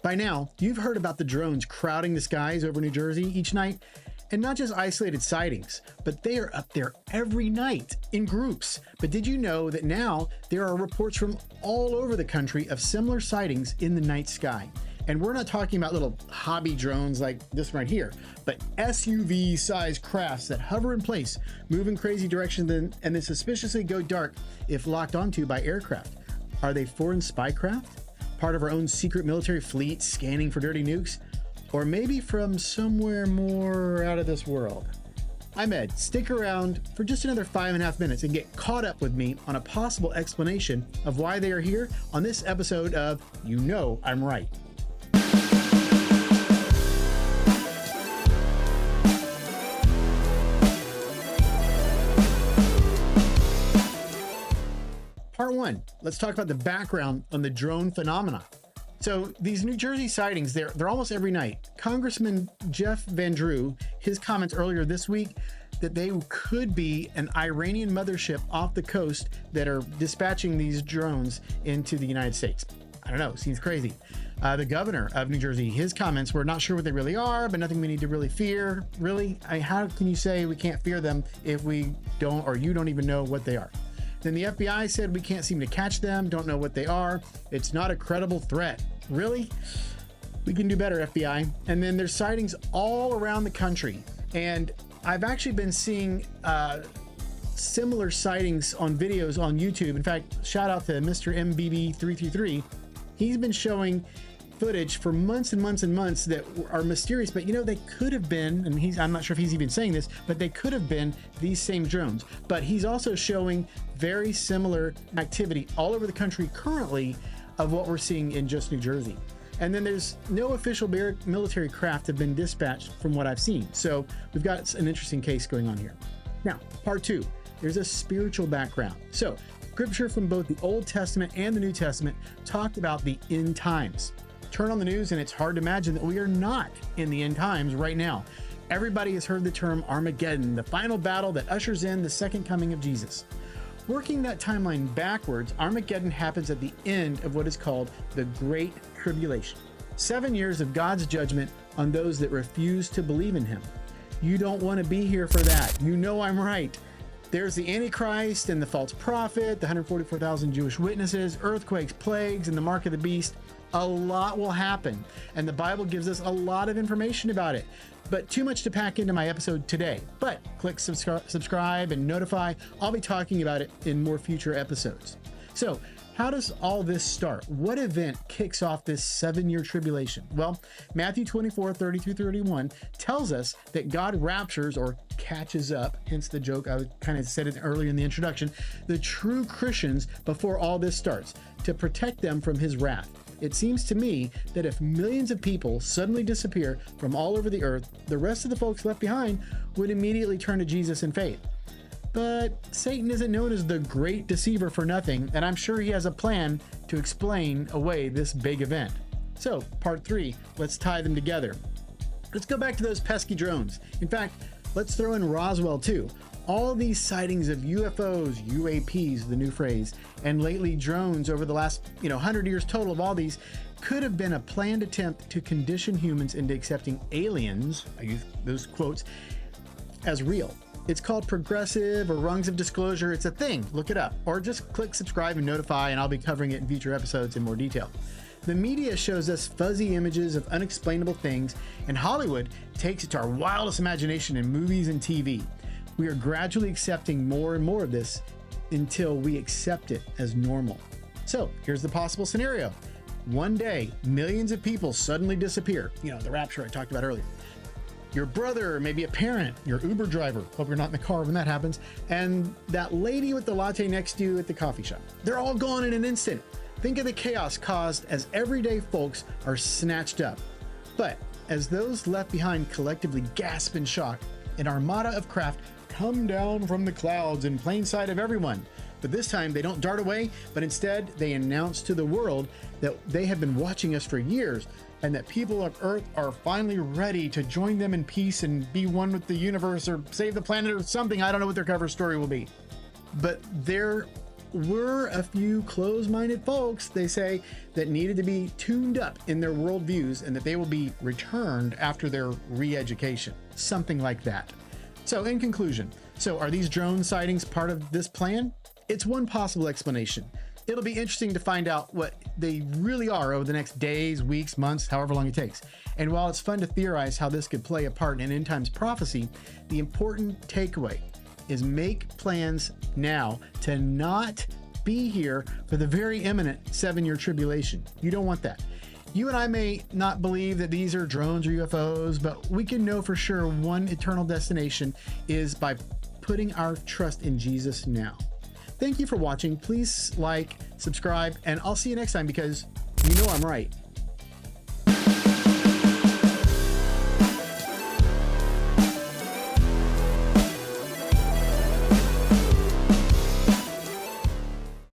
By now, you've heard about the drones crowding the skies over New Jersey each night, and not just isolated sightings, but they are up there every night in groups. But did you know that now there are reports from all over the country of similar sightings in the night sky? And we're not talking about little hobby drones like this right here, but SUV-sized crafts that hover in place, move in crazy directions, and then suspiciously go dark if locked onto by aircraft. Are they foreign spy craft? Part of our own secret military fleet scanning for dirty nukes? Or maybe from somewhere more out of this world? I'm Ed. Stick around for just another 5.5 minutes and get caught up with me on a possible explanation of why they are here on this episode of You Know I'm Right. Part 1, let's talk about the background on the drone phenomena. So these New Jersey sightings, they're almost every night. Congressman Jeff Van Drew, his comments earlier this week that they could be an Iranian mothership off the coast that are dispatching these drones into the United States. I don't know, seems crazy. The governor of New Jersey, his comments were not sure what they really are, but nothing we need to really fear. Really? How can you say we can't fear them if we don't, or you don't even know what they are? Then the FBI said we can't seem to catch them, don't know what they are. It's not a credible threat. Really? We can do better, FBI. And then there's sightings all around the country. And I've actually been seeing similar sightings on videos on YouTube. In fact, shout out to Mr. MBB333. He's been showing footage for months and months and months that are mysterious, but you know, they could have been, and I'm not sure if he's even saying this, but they could have been these same drones. But he's also showing very similar activity all over the country currently of what we're seeing in just New Jersey. And then there's no official military craft have been dispatched from what I've seen. So we've got an interesting case going on here. Now, part 2, there's a spiritual background. So scripture from both the Old Testament and the New Testament talked about the end times. Turn on the news and it's hard to imagine that we are not in the end times right now. Everybody has heard the term Armageddon, the final battle that ushers in the second coming of Jesus. Working that timeline backwards, Armageddon happens at the end of what is called the Great Tribulation. 7 years of God's judgment on those that refuse to believe in him. You don't want to be here for that. You know I'm right. There's the Antichrist and the false prophet, the 144,000 Jewish witnesses, earthquakes, plagues, and the mark of the beast. A lot will happen, and the Bible gives us a lot of information about it, but too much to pack into my episode today. But click subscribe and notify. I'll be talking about it in more future episodes. So how does all this start? What event kicks off this 7-year tribulation? Well, Matthew 24:30-31 tells us that God raptures or catches up, hence the joke, I kind of said it earlier in the introduction, the true Christians before all this starts, to protect them from his wrath. It seems to me that if millions of people suddenly disappear from all over the earth, the rest of the folks left behind would immediately turn to Jesus in faith. But Satan isn't known as the great deceiver for nothing, and I'm sure he has a plan to explain away this big event. So, part 3, let's tie them together. Let's go back to those pesky drones. In fact, let's throw in Roswell too. All these sightings of UFOs, UAPs, the new phrase, and lately drones over the last 100 years total of all these could have been a planned attempt to condition humans into accepting aliens, I use those quotes, as real. It's called progressive or rungs of disclosure. It's a thing. Look it up. Or just click subscribe and notify, and I'll be covering it in future episodes in more detail. The media shows us fuzzy images of unexplainable things, and Hollywood takes it to our wildest imagination in movies and TV. We are gradually accepting more and more of this until we accept it as normal. So here's the possible scenario. One day, millions of people suddenly disappear. The rapture I talked about earlier. Your brother, maybe a parent, your Uber driver, hope you're not in the car when that happens, and that lady with the latte next to you at the coffee shop. They're all gone in an instant. Think of the chaos caused as everyday folks are snatched up. But as those left behind collectively gasp in shock, an armada of craft come down from the clouds in plain sight of everyone. But this time they don't dart away, but instead they announce to the world that they have been watching us for years, and that people of Earth are finally ready to join them in peace and be one with the universe or save the planet or something. I don't know what their cover story will be. But their were a few closed-minded folks, they say, that needed to be tuned up in their worldviews and that they will be returned after their re-education. Something like that. So in conclusion, so are these drone sightings part of this plan? It's one possible explanation. It'll be interesting to find out what they really are over the next days, weeks, months, however long it takes. And while it's fun to theorize how this could play a part in end times prophecy, the important takeaway is make plans now to not be here for the very imminent 7-year tribulation. You don't want that. You and I may not believe that these are drones or UFOs, but we can know for sure one eternal destination is by putting our trust in Jesus now. Thank you for watching. Please like, subscribe, and I'll see you next time because you know I'm right.